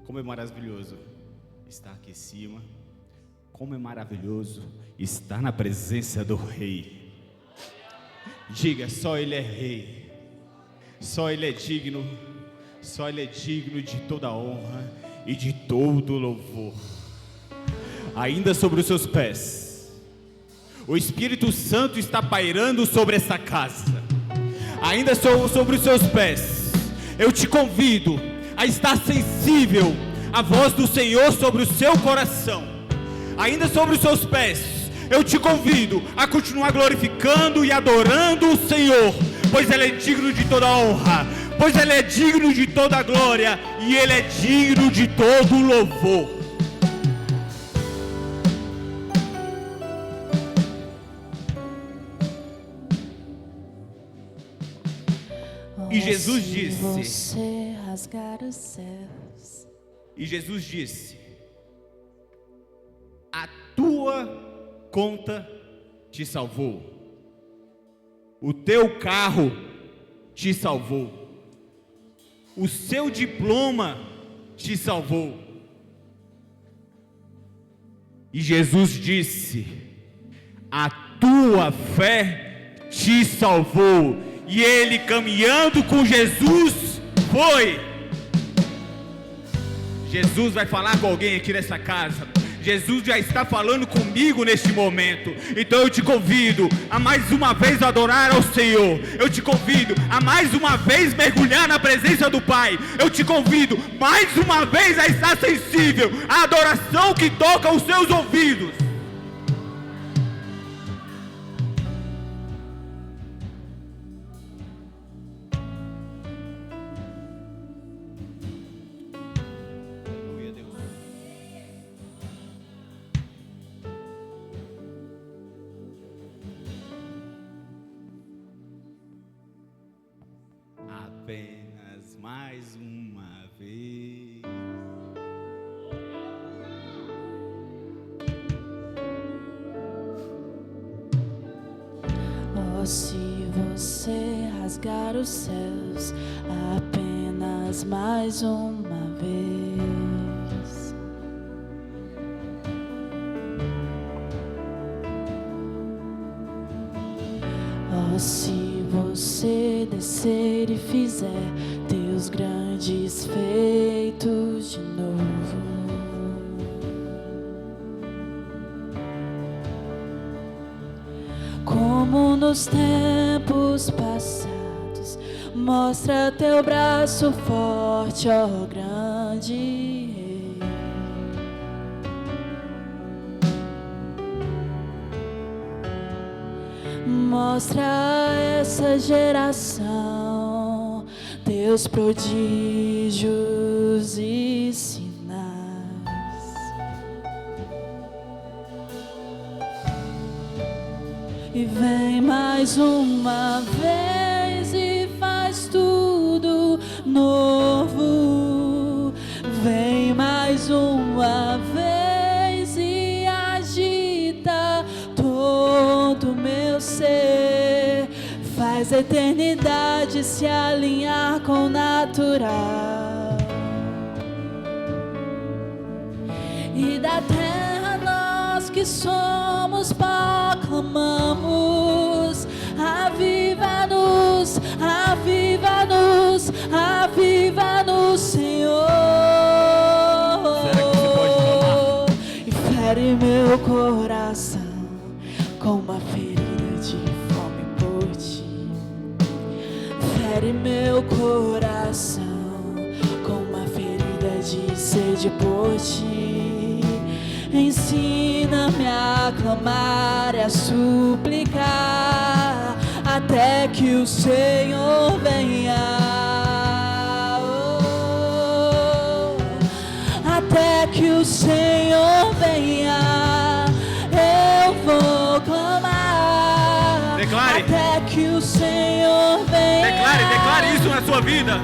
Como é maravilhoso estar aqui em cima. Como é maravilhoso estar na presença do Rei. Diga, só Ele é Rei. Só Ele é digno. Só Ele é digno de toda honra e de todo louvor. Ainda sobre os seus pés, o Espírito Santo está pairando sobre essa casa. Ainda sobre os seus pés, eu te convido a estar sensível à voz do Senhor sobre o seu coração. Ainda sobre os seus pés, eu te convido a continuar glorificando e adorando o Senhor, pois Ele é digno de toda honra, pois Ele é digno de toda glória e Ele é digno de todo louvor. E Jesus disse, você rasgar os céus. E Jesus disse: a tua conta te salvou, o teu carro te salvou, o seu diploma te salvou. E Jesus disse: a tua fé te salvou. E ele, caminhando com Jesus, foi. Jesus vai falar com alguém aqui nessa casa. Jesus já está falando comigo neste momento. Então eu te convido a mais uma vez adorar ao Senhor. Eu te convido a mais uma vez mergulhar na presença do Pai. Eu te convido mais uma vez a estar sensível à adoração que toca os seus ouvidos. Apenas mais uma vez. Oh, se você rasgar os céus apenas mais uma vez. Oh, se você descer e fizer teus grandes feitos de novo. Como nos tempos passados, mostra teu braço forte, ó grande Rei. Mostra a essa geração teus prodígios e sinais. E vem mais uma vez e faz tudo novo. Vem mais uma vez e agita todo meu ser. Faz a eternidade se alinhar com o natural. E da terra nós que somos proclamamos: aviva-nos, aviva-nos, aviva-nos, Senhor. Será que você pode clamar? E fere meu coração com uma ferida de fome por ti. Fere meu coração com uma ferida de sede por ti. Ensina-me a clamar e a suplicar até que o Senhor venha. Oh, até que o Senhor venha, eu vou clamar. Declare. Até que o Senhor venha. Declare isso na sua vida.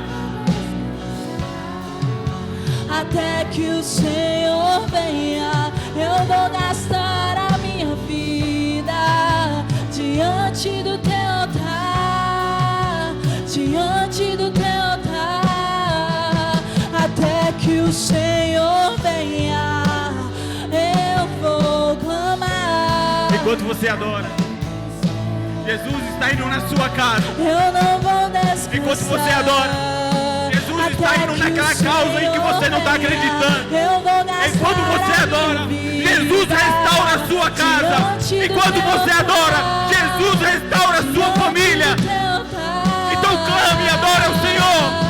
Até que o Senhor venha, eu vou gastar a minha vida diante do teu altar, diante do teu altar. Até que o Senhor você adora. Jesus está indo na sua casa. Eu não vou descansar. Enquanto você adora, Jesus está indo naquela causa em que você não está acreditando. Enquanto você adora, Jesus restaura a sua casa. Enquanto você adora, Jesus restaura a sua família. Então clame e adore ao Senhor.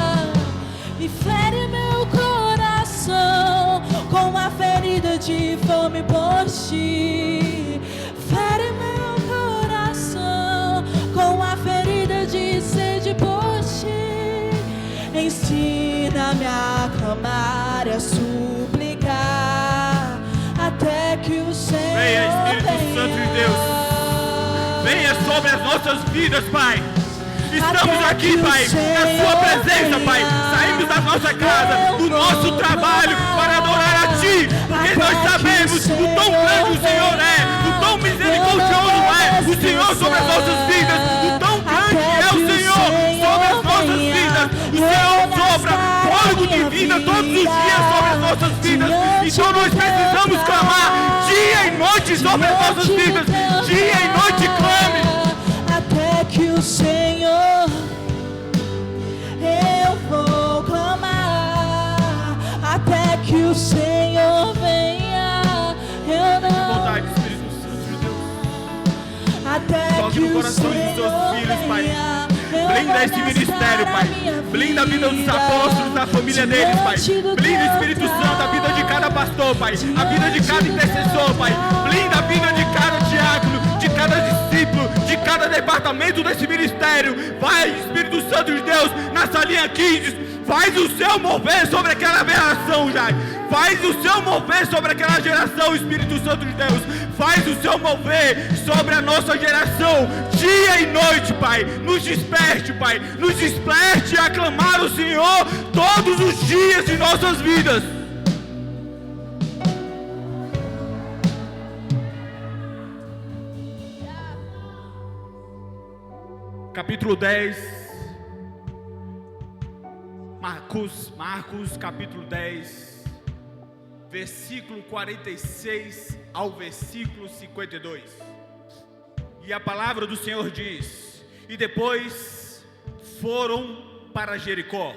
E fere meu coração com a ferida de fome por ti. Fere meu coração com a ferida de sede por ti. Ensina-me a clamar e a suplicar até que o Senhor venha, Espírito Santo de Deus. Venha sobre as nossas vidas, Pai. Estamos aqui, Pai, na sua presença, Pai. Saímos da nossa casa, do nosso trabalho, para adorar a Ti, porque nós sabemos o tão grande o Senhor é, o tão misericordioso é o Senhor sobre as nossas vidas, o tão grande é o Senhor sobre as nossas vidas. O Senhor sopra fôlego de vida todos os dias sobre as nossas vidas. Então nós precisamos clamar dia e noite sobre as nossas vidas. Dia e noite clame. Até que o Senhor, eu vou clamar, até que o Senhor venha. Eu não Vontade, Espírito Santo de Deus. até Toque que no o coração dos Senhor seus filhos, Pai. venha. Blinda esse ministério, Pai. Blinda a vida dos apóstolos, da família deles, Pai. Blinda, Espírito Santo, a vida de cada pastor, Pai. A vida de cada intercessor, Pai. Blinda a vida de cada diácono, de cada discípulo, de cada departamento desse ministério. Vai, Espírito Santo de Deus, na salinha 15. Faz o seu mover sobre aquela geração, Jai. Faz o seu mover sobre aquela geração, Espírito Santo de Deus. Faz o seu mover sobre a nossa geração, dia e noite, Pai. Nos desperte, Pai. Nos desperte a clamar o Senhor todos os dias de nossas vidas. Capítulo 10. Marcos capítulo 10, versículo 46 ao versículo 52. E a palavra do Senhor diz: e depois foram para Jericó,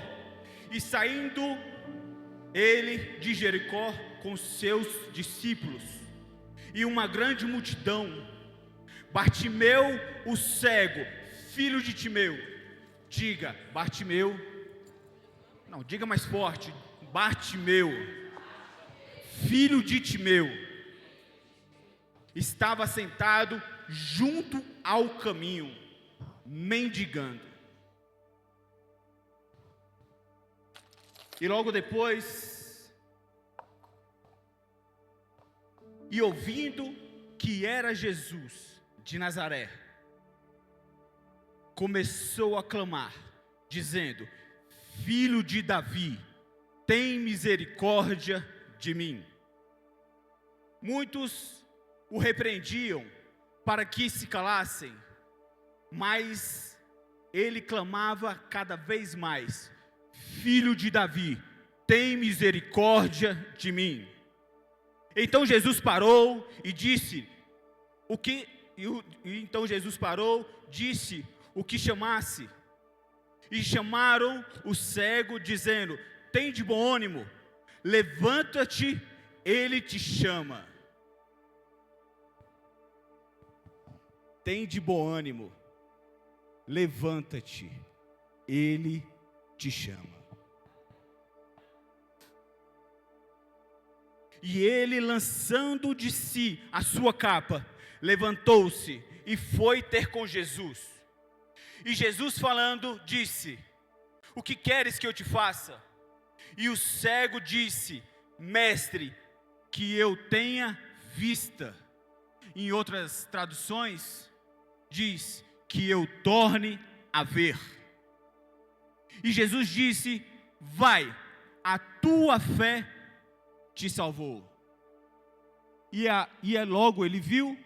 e saindo ele de Jericó com seus discípulos, e uma grande multidão, Bartimeu o cego, filho de Timeu, diga Bartimeu, não, diga mais forte, Bartimeu, filho de Timeu, estava sentado junto ao caminho, mendigando. E logo depois, e ouvindo que era Jesus de Nazaré, começou a clamar, dizendo: Filho de Davi, tem misericórdia de mim. Muitos o repreendiam para que se calassem, mas ele clamava cada vez mais: Filho de Davi, tem misericórdia de mim. Então Jesus parou e disse o que chamasse. E chamaram o cego, dizendo: tem de bom ânimo, levanta-te, ele te chama. Tem de bom ânimo, levanta-te, ele te chama. E ele, lançando de si a sua capa, levantou-se e foi ter com Jesus. E Jesus falando, disse: o que queres que eu te faça? E o cego disse: mestre, que eu tenha vista. Em outras traduções, diz: que eu torne a ver. E Jesus disse: vai, a tua fé te salvou. E logo ele viu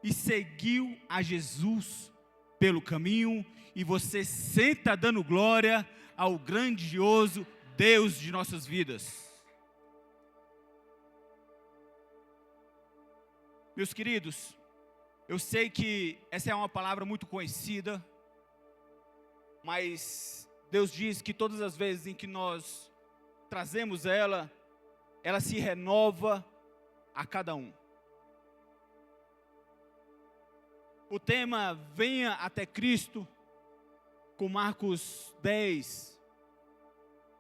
e seguiu a Jesus pelo caminho, e você senta dando glória ao grandioso Deus de nossas vidas. Meus queridos, Eu sei que essa é uma palavra muito conhecida, mas Deus diz que todas as vezes em que nós trazemos ela se renova a cada um. O tema Venha até Cristo, com Marcos 10,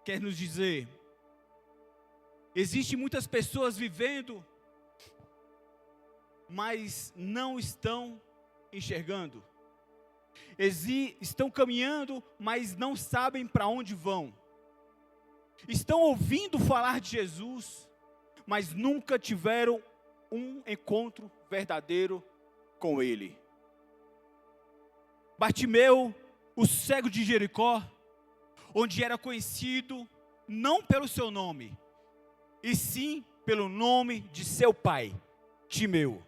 quer nos dizer, existem muitas pessoas vivendo, mas não estão enxergando. Estão caminhando, mas não sabem para onde vão. Estão ouvindo falar de Jesus, mas nunca tiveram um encontro verdadeiro com Ele. Bartimeu, o cego de Jericó, onde era conhecido não pelo seu nome, e sim pelo nome de seu pai, Timeu.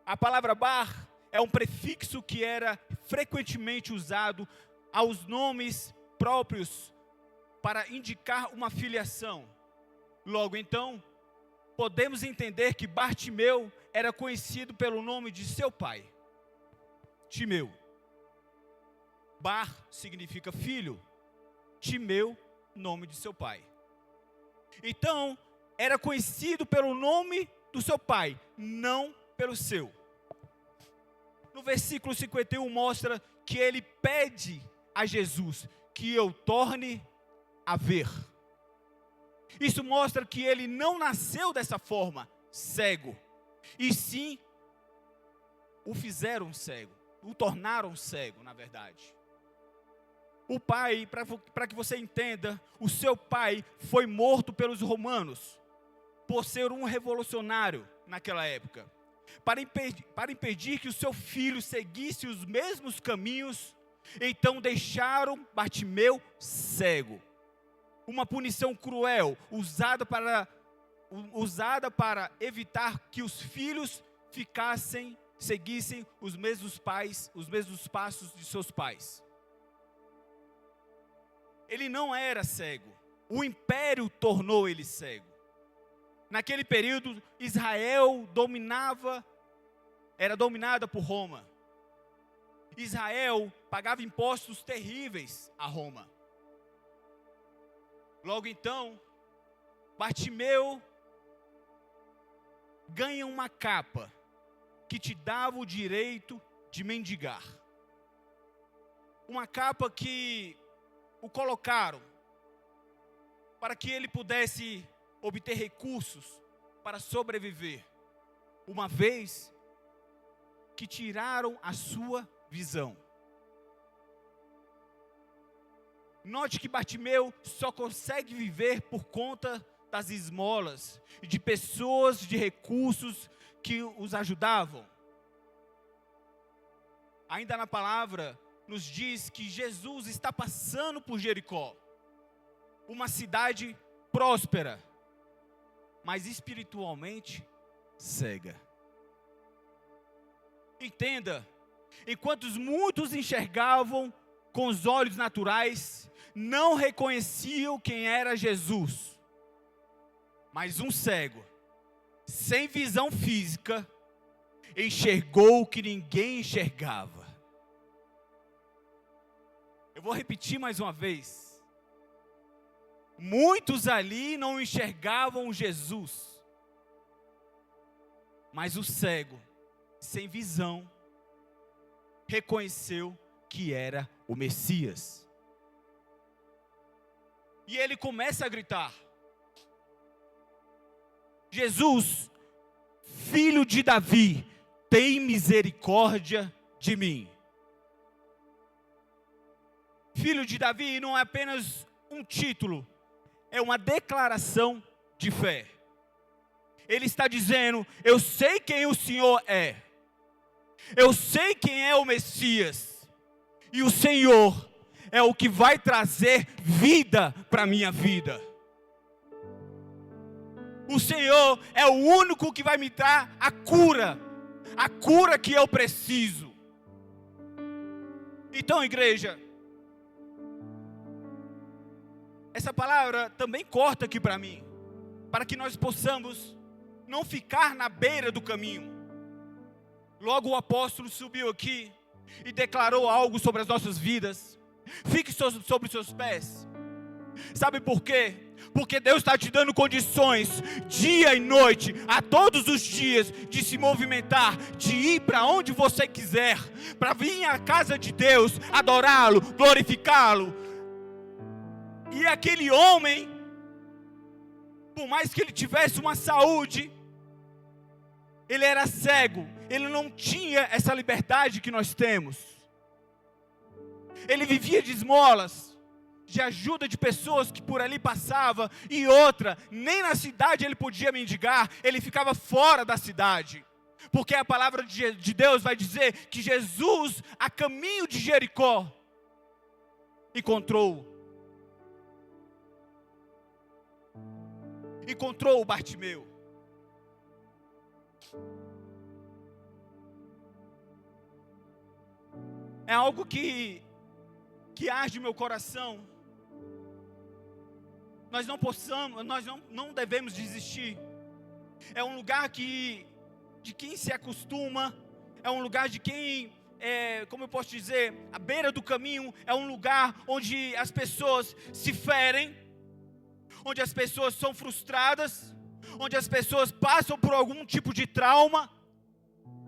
A palavra bar é um prefixo que era frequentemente usado aos nomes próprios para indicar uma filiação. Logo então, podemos entender que Bartimeu era conhecido pelo nome de seu pai, Timeu. Bar significa filho, Timeu, nome de seu pai. Então, era conhecido pelo nome do seu pai, não pelo seu. No versículo 51 mostra que ele pede a Jesus que eu torne a ver. Isso mostra que ele não nasceu dessa forma, cego, e sim o fizeram cego, o tornaram cego, na verdade. O pai, para que você entenda, o seu pai foi morto pelos romanos, por ser um revolucionário naquela época. Para impedir que o seu filho seguisse os mesmos caminhos, então deixaram Bartimeu cego. Uma punição cruel, usada para evitar que os filhos seguissem os mesmos passos de seus pais. Ele não era cego, o império tornou ele cego. Naquele período, Israel era dominada por Roma. Israel pagava impostos terríveis a Roma. Logo então, Bartimeu ganha uma capa que te dava o direito de mendigar. Uma capa que o colocaram para que ele pudesse obter recursos para sobreviver, uma vez que tiraram a sua visão. Note que Bartimeu só consegue viver por conta das esmolas e de pessoas de recursos que os ajudavam. Ainda na palavra nos diz que Jesus está passando por Jericó, uma cidade próspera, mas espiritualmente cega. Entenda, enquanto muitos enxergavam com os olhos naturais, não reconheciam quem era Jesus, mas um cego, sem visão física, enxergou o que ninguém enxergava. Eu vou repetir mais uma vez. Muitos ali não enxergavam Jesus, mas o cego, sem visão, reconheceu que era o Messias. E ele começa a gritar: Jesus, filho de Davi, tem misericórdia de mim. Filho de Davi não é apenas um título, é uma declaração de fé. Ele está dizendo: eu sei quem o Senhor é, eu sei quem é o Messias, e o Senhor é o que vai trazer vida para a minha vida. O Senhor é o único que vai me dar a cura que eu preciso. Então, igreja, essa palavra também corta aqui para mim, para que nós possamos não ficar na beira do caminho, Logo o apóstolo subiu aqui e declarou algo sobre as nossas vidas. Fique sobre os seus pés. Sabe por quê? Porque Deus está te dando condições, dia e noite, a todos os dias, de se movimentar, de ir para onde você quiser, para vir à casa de Deus, adorá-lo, glorificá-lo. E aquele homem, por mais que ele tivesse uma saúde, ele era cego, ele não tinha essa liberdade que nós temos. Ele vivia de esmolas, de ajuda de pessoas que por ali passavam, e outra, nem na cidade ele podia mendigar, ele ficava fora da cidade, porque a palavra de Deus vai dizer que Jesus, a caminho de Jericó, encontrou o Bartimeu. É algo que arde meu coração. Nós não devemos desistir. É um lugar de quem se acostuma, é um lugar de quem, como eu posso dizer, à beira do caminho, é um lugar onde as pessoas se ferem, onde as pessoas são frustradas, onde as pessoas passam por algum tipo de trauma,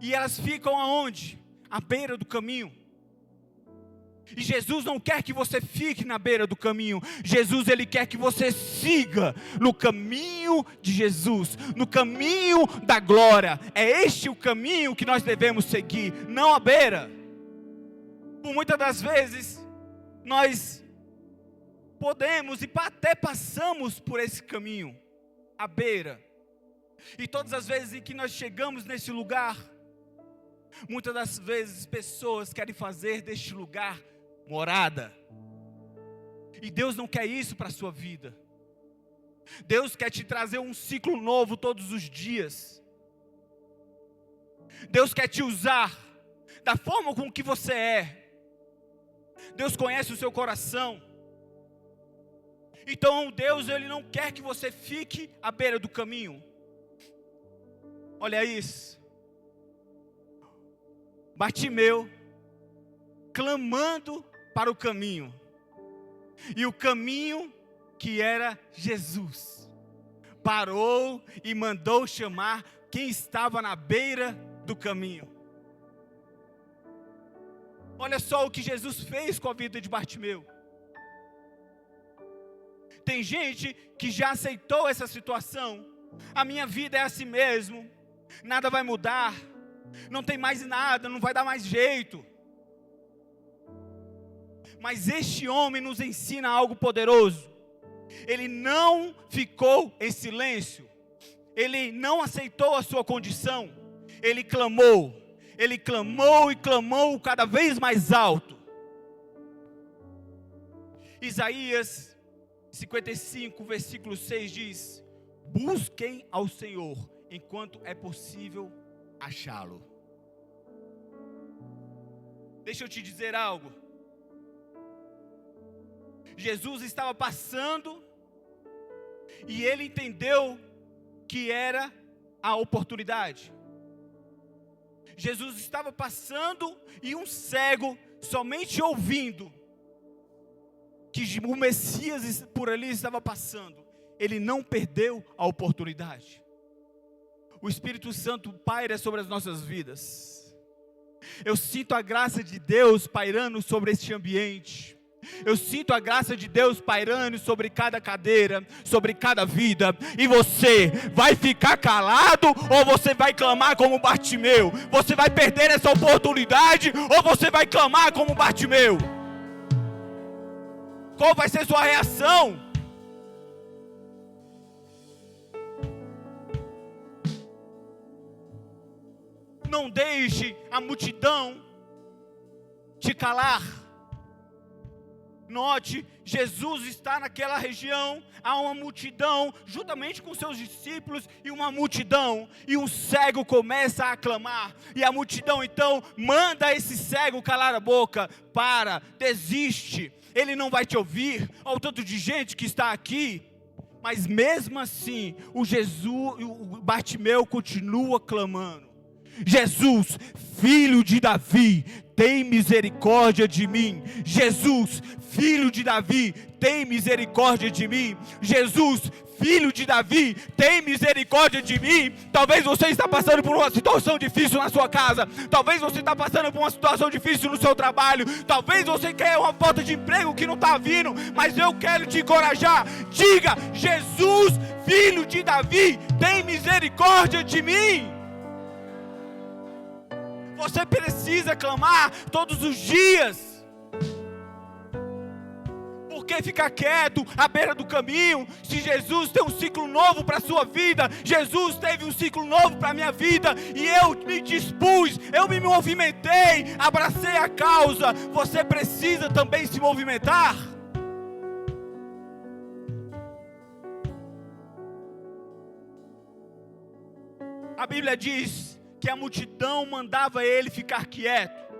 e elas ficam aonde? À beira do caminho. E Jesus não quer que você fique na beira do caminho. Jesus, Ele quer que você siga no caminho de Jesus, no caminho da glória. É este o caminho que nós devemos seguir, não a beira. Por muitas das vezes, nós podemos e até passamos por esse caminho, a beira. E todas as vezes em que nós chegamos nesse lugar, muitas das vezes pessoas querem fazer deste lugar morada. E Deus não quer isso para a sua vida. Deus quer te trazer um ciclo novo todos os dias. Deus quer te usar da forma com que você é. Deus conhece o seu coração. Então Deus, Ele não quer que você fique à beira do caminho. Olha isso. Bartimeu clamando para o caminho. E o caminho, que era Jesus, parou e mandou chamar quem estava na beira do caminho. Olha só o que Jesus fez com a vida de Bartimeu. Tem gente que já aceitou essa situação. A minha vida é assim mesmo, nada vai mudar, não tem mais nada, não vai dar mais jeito. Mas este homem nos ensina algo poderoso. Ele não ficou em silêncio, ele não aceitou a sua condição, ele clamou e clamou cada vez mais alto. Isaías 55, versículo 6 diz: busquem ao Senhor enquanto é possível achá-lo. Deixa eu te dizer algo. Jesus estava passando e ele entendeu que era a oportunidade. Jesus estava passando e um cego, somente ouvindo que o Messias por ali estava passando, ele não perdeu a oportunidade. O Espírito Santo paira sobre as nossas vidas. Eu sinto a graça de Deus pairando sobre este ambiente. Eu sinto a graça de Deus pairando sobre cada cadeira, sobre cada vida. E você vai ficar calado ou você vai clamar como Bartimeu? Você vai perder essa oportunidade ou você vai clamar como Bartimeu? Qual vai ser sua reação? Não deixe a multidão te calar. Note, Jesus está naquela região, há uma multidão, juntamente com seus discípulos e uma multidão, e um cego começa a clamar, e a multidão então manda esse cego calar a boca. Para, desiste, ele não vai te ouvir. Olha o tanto de gente que está aqui, mas mesmo assim, o Bartimeu continua clamando. Jesus, filho de Davi, tem misericórdia de mim. Jesus, filho de Davi, tem misericórdia de mim. Jesus, filho de Davi, tem misericórdia de mim. Talvez você está passando por uma situação difícil na sua casa. Talvez você está passando por uma situação difícil no seu trabalho. Talvez você quer uma falta de emprego que não está vindo. Mas eu quero te encorajar. Diga: Jesus, filho de Davi, tem misericórdia de mim. Você precisa clamar todos os dias. Por que ficar quieto à beira do caminho? Se Jesus tem um ciclo novo para a sua vida, Jesus teve um ciclo novo para a minha vida, e eu me dispus, eu me movimentei, abracei a causa. Você precisa também se movimentar. A Bíblia diz que a multidão mandava ele ficar quieto.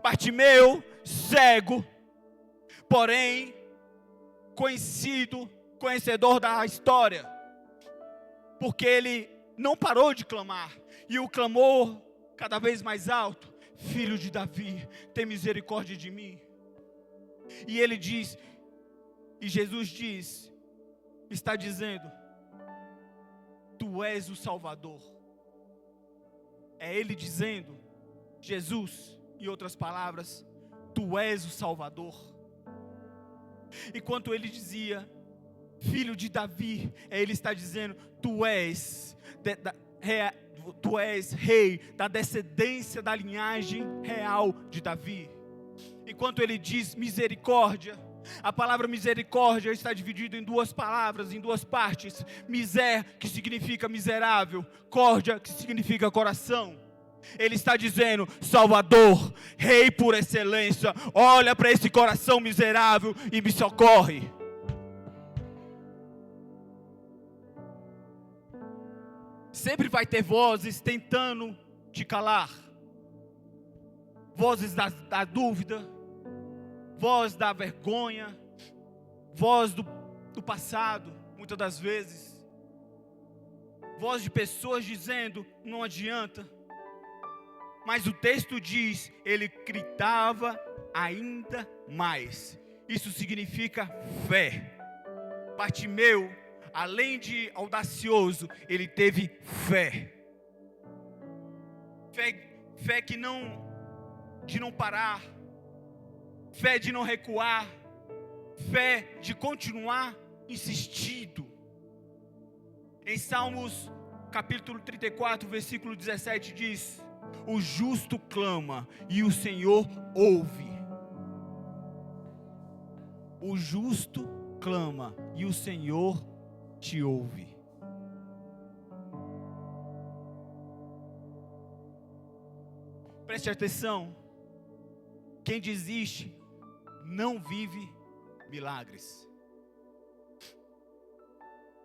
Bartimeu, cego, porém conhecedor da história, porque ele não parou de clamar, e o clamor cada vez mais alto: filho de Davi, tem misericórdia de mim. E ele diz, e Jesus diz, está dizendo: tu és o Salvador. É ele dizendo, Jesus, em outras palavras, tu és o Salvador. Enquanto ele dizia, filho de Davi, ele está dizendo, tu és rei da descendência da linhagem real de Davi. Enquanto ele diz misericórdia, a palavra misericórdia está dividida em duas palavras, em duas partes. Miser, que significa miserável, córdia, que significa coração. Ele está dizendo, Salvador, Rei por excelência, olha para esse coração miserável e me socorre. Sempre vai ter vozes tentando te calar. Vozes da dúvida, voz da vergonha, voz do passado, muitas das vezes. Voz de pessoas dizendo, não adianta. Mas o texto diz, ele gritava ainda mais. Isso significa fé. Bartimeu, além de audacioso, ele teve fé. Fé de não parar. Fé de não recuar. Fé de continuar insistindo. Em Salmos capítulo 34, versículo 17 diz: o justo clama e o Senhor ouve. O justo clama e o Senhor te ouve. Preste atenção. Quem desiste não vive milagres.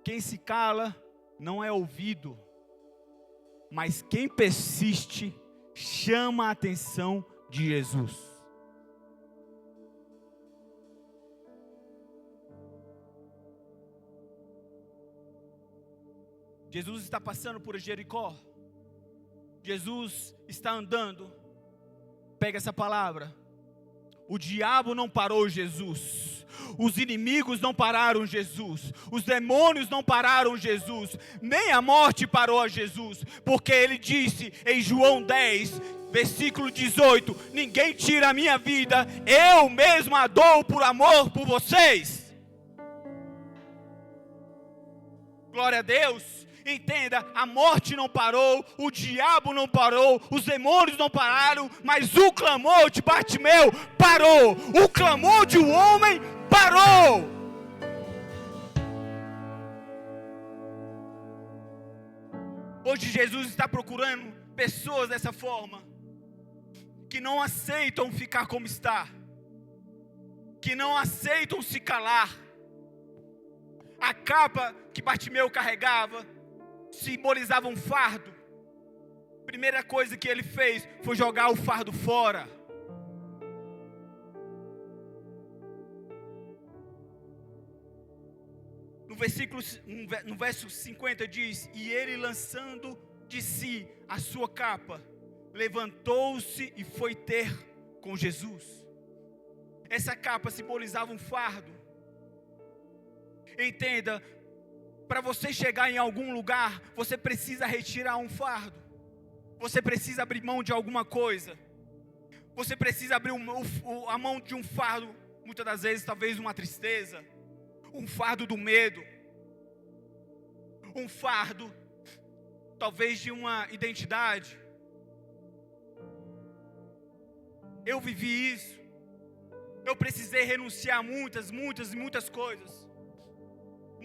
Quem se cala não é ouvido. Mas quem persiste chama a atenção de Jesus. Jesus está passando por Jericó. Jesus está andando. Pega essa palavra. O diabo não parou Jesus. Os inimigos não pararam Jesus. Os demônios não pararam Jesus. Nem a morte parou a Jesus. Porque ele disse em João 10, versículo 18: ninguém tira a minha vida, eu mesmo a dou por amor por vocês. Glória a Deus. Entenda, a morte não parou, o diabo não parou, os demônios não pararam, mas o clamor de Bartimeu parou. O clamor de um homem parou. Hoje Jesus está procurando pessoas dessa forma, que não aceitam ficar como está, que não aceitam se calar. A capa que Bartimeu carregava simbolizava um fardo. Primeira coisa que ele fez foi jogar o fardo fora. No verso 50 diz: e ele lançando de si a sua capa, levantou-se e foi ter com Jesus. Essa capa simbolizava um fardo. Entenda, para você chegar em algum lugar, você precisa retirar um fardo. Você precisa abrir mão de alguma coisa. Você precisa abrir a mão de um fardo, muitas das vezes talvez uma tristeza, um fardo do medo, um fardo talvez de uma identidade. Eu vivi isso. Eu precisei renunciar a muitas coisas.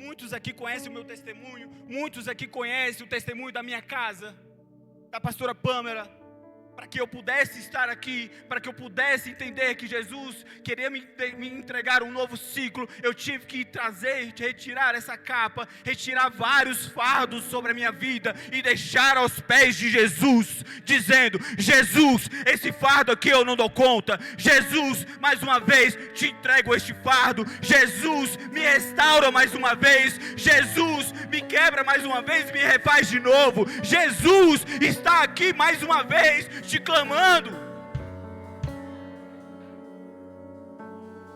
Muitos aqui conhecem o meu testemunho. Muitos aqui conhecem o testemunho da minha casa, da pastora Pâmela. Para que eu pudesse estar aqui, para que eu pudesse entender que Jesus queria me entregar um novo ciclo, eu tive que retirar essa capa, retirar vários fardos sobre a minha vida e deixar aos pés de Jesus, dizendo: Jesus, esse fardo aqui eu não dou conta. Jesus, mais uma vez te entrego este fardo. Jesus, me restaura mais uma vez. Jesus, me quebra mais uma vez e me refaz de novo. Jesus está aqui mais uma vez te clamando.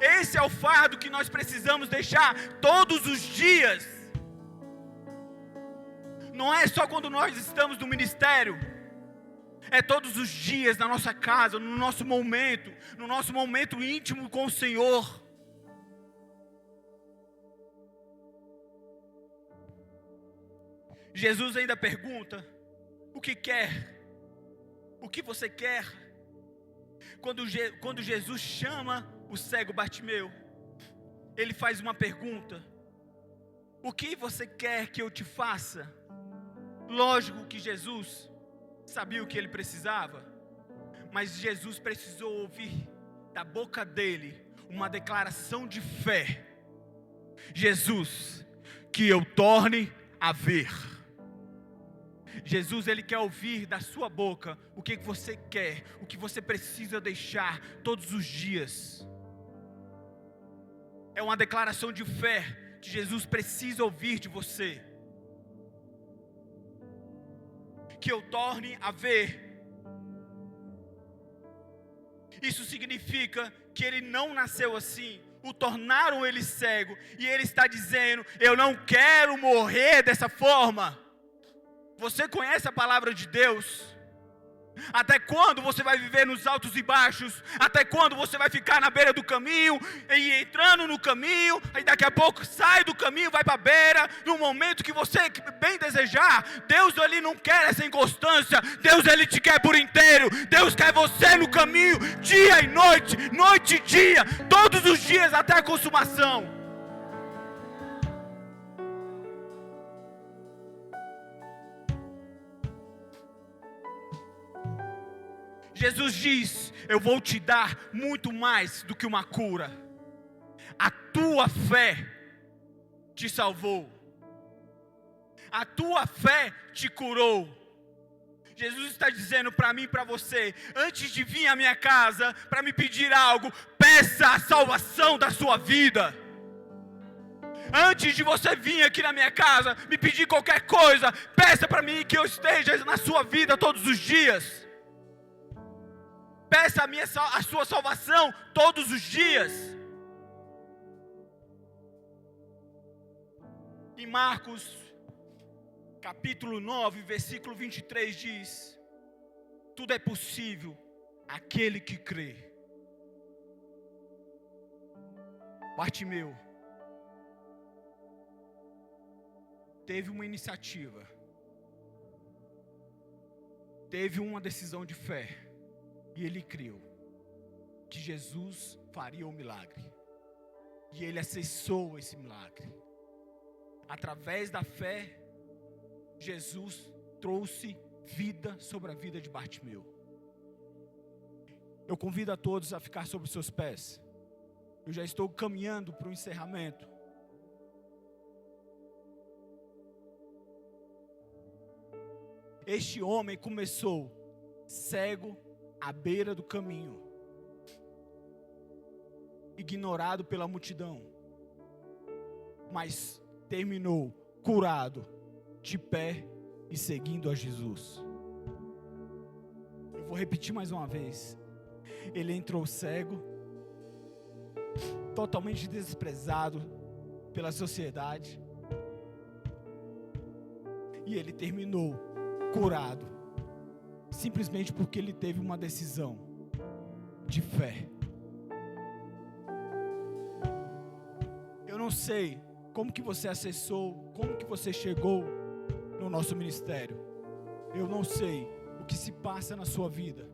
Esse é o fardo que nós precisamos deixar todos os dias. Não é só quando nós estamos no ministério, é todos os dias na nossa casa, no nosso momento íntimo com o Senhor. Jesus ainda pergunta: o que quer? O que você quer? Quando Jesus chama o cego Bartimeu, ele faz uma pergunta: o que você quer que eu te faça? Lógico que Jesus sabia o que ele precisava, mas Jesus precisou ouvir da boca dele uma declaração de fé: Jesus, que eu torne a ver. Jesus, ele quer ouvir da sua boca o que você quer, o que você precisa deixar todos os dias. É uma declaração de fé que Jesus precisa ouvir de você. Que eu torne a ver. Isso significa que ele não nasceu assim. O tornaram ele cego. E ele está dizendo: eu não quero morrer dessa forma. Você conhece a palavra de Deus? Até quando você vai viver nos altos e baixos? Até quando você vai ficar na beira do caminho e entrando no caminho, aí daqui a pouco sai do caminho, vai para a beira, no momento que você bem desejar? Deus, ele não quer essa inconstância. Deus, ele te quer por inteiro. Deus quer você no caminho, dia e noite, noite e dia, todos os dias até a consumação. Jesus diz: eu vou te dar muito mais do que uma cura. A tua fé te salvou. A tua fé te curou. Jesus está dizendo para mim e para você: antes de vir à minha casa para me pedir algo, peça a salvação da sua vida. Antes de você vir aqui na minha casa me pedir qualquer coisa, peça para mim que eu esteja na sua vida todos os dias. Peça a sua salvação todos os dias. Em Marcos, capítulo 9, versículo 23 diz: tudo é possível àquele que crê. Bartimeu teve uma iniciativa, teve uma decisão de fé. E ele creu que Jesus faria o milagre. E ele acessou esse milagre. Através da fé, Jesus trouxe vida sobre a vida de Bartimeu. Eu convido a todos a ficar sobre os seus pés. Eu já estou caminhando para o encerramento. Este homem começou cego à beira do caminho, ignorado pela multidão, mas terminou curado, de pé e seguindo a Jesus. Eu vou repetir mais uma vez. Ele entrou cego, totalmente desprezado pela sociedade, e ele terminou curado, simplesmente porque ele teve uma decisão de fé. Eu não sei como que você acessou, como que você chegou no nosso ministério. Eu não sei o que se passa na sua vida.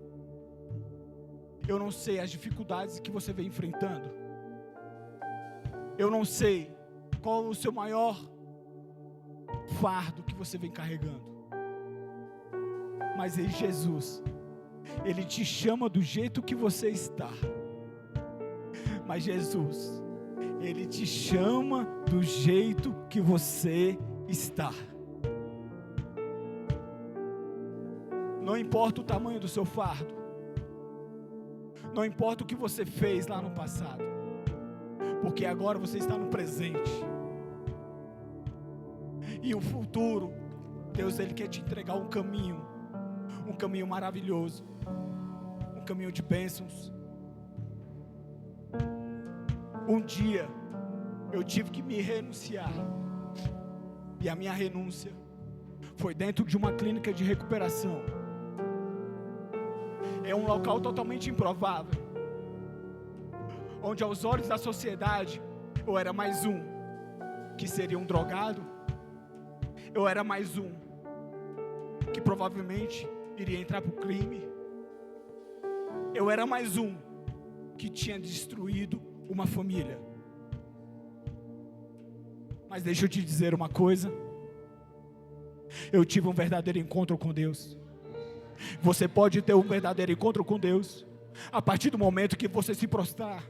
Eu não sei as dificuldades que você vem enfrentando. Eu não sei qual o seu maior fardo que você vem carregando. Mas Jesus, Ele te chama do jeito que você está. Mas Jesus, Ele te chama do jeito que você está. Não importa o tamanho do seu fardo. Não importa o que você fez lá no passado. Porque agora você está no presente. E o futuro, Deus, Ele quer te entregar um caminho maravilhoso. Um caminho de bênçãos. Um dia, eu tive que me renunciar. E a minha renúncia foi dentro de uma clínica de recuperação. É um local totalmente improvável, onde aos olhos da sociedade, eu era mais um que seria um drogado. Eu era mais um que provavelmente iria entrar para o crime. Eu era mais um que tinha destruído uma família. Mas deixa eu te dizer uma coisa. Eu tive um verdadeiro encontro com Deus. Você pode ter um verdadeiro encontro com Deus a partir do momento que você se prostrar,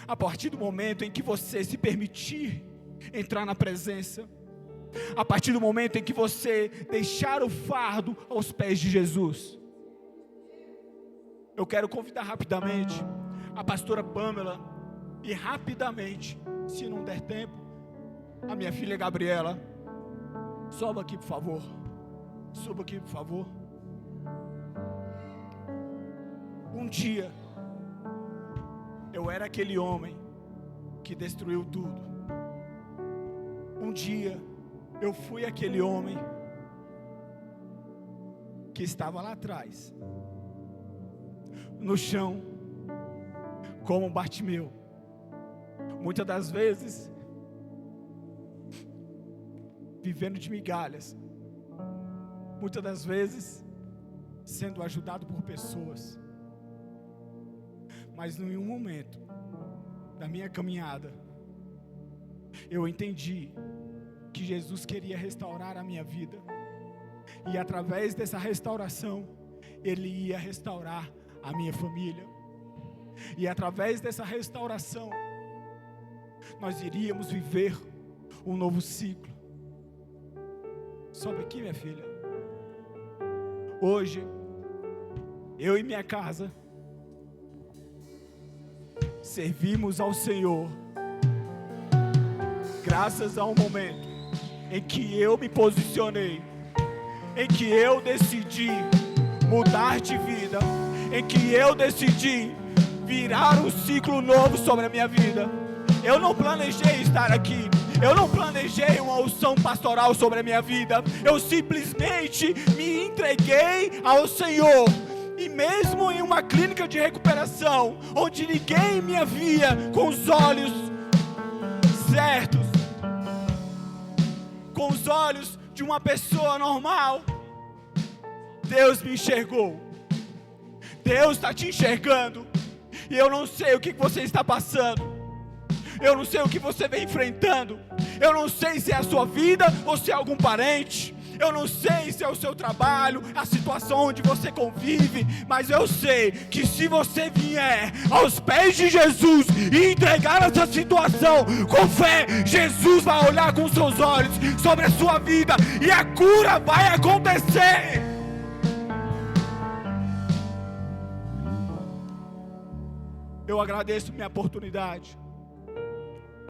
a partir do momento em que você se permitir entrar na presença, a partir do momento em que você deixar o fardo aos pés de Jesus. Eu quero convidar rapidamente a pastora Pamela e rapidamente, se não der tempo, a minha filha Gabriela. Sobe aqui, por favor. Suba aqui, por favor. Um dia, eu era aquele homem que destruiu tudo. Um dia, eu fui aquele homem que estava lá atrás, no chão, como Bartimeu. Muitas das vezes, vivendo de migalhas. Muitas das vezes, sendo ajudado por pessoas. Mas em um momento da minha caminhada, eu entendi que Jesus queria restaurar a minha vida. E através dessa restauração, Ele ia restaurar a minha família. E através dessa restauração, nós iríamos viver um novo ciclo. Sobe aqui, minha filha. Hoje, eu e minha casa servimos ao Senhor, graças a um momento em que eu me posicionei, em que eu decidi mudar de vida, em que eu decidi virar um ciclo novo sobre a minha vida. Eu não planejei estar aqui, eu não planejei uma unção pastoral sobre a minha vida, eu simplesmente me entreguei ao Senhor. E mesmo em uma clínica de recuperação, onde ninguém me via com os olhos certos, com os olhos de uma pessoa normal, Deus me enxergou. Deus está te enxergando. E eu não sei o que você está passando. Eu não sei o que você vem enfrentando. Eu não sei se é a sua vida ou se é algum parente. Eu não sei se é o seu trabalho, a situação onde você convive, mas eu sei que se você vier aos pés de Jesus e entregar essa situação com fé, Jesus vai olhar com seus olhos sobre a sua vida e a cura vai acontecer. Eu agradeço minha oportunidade.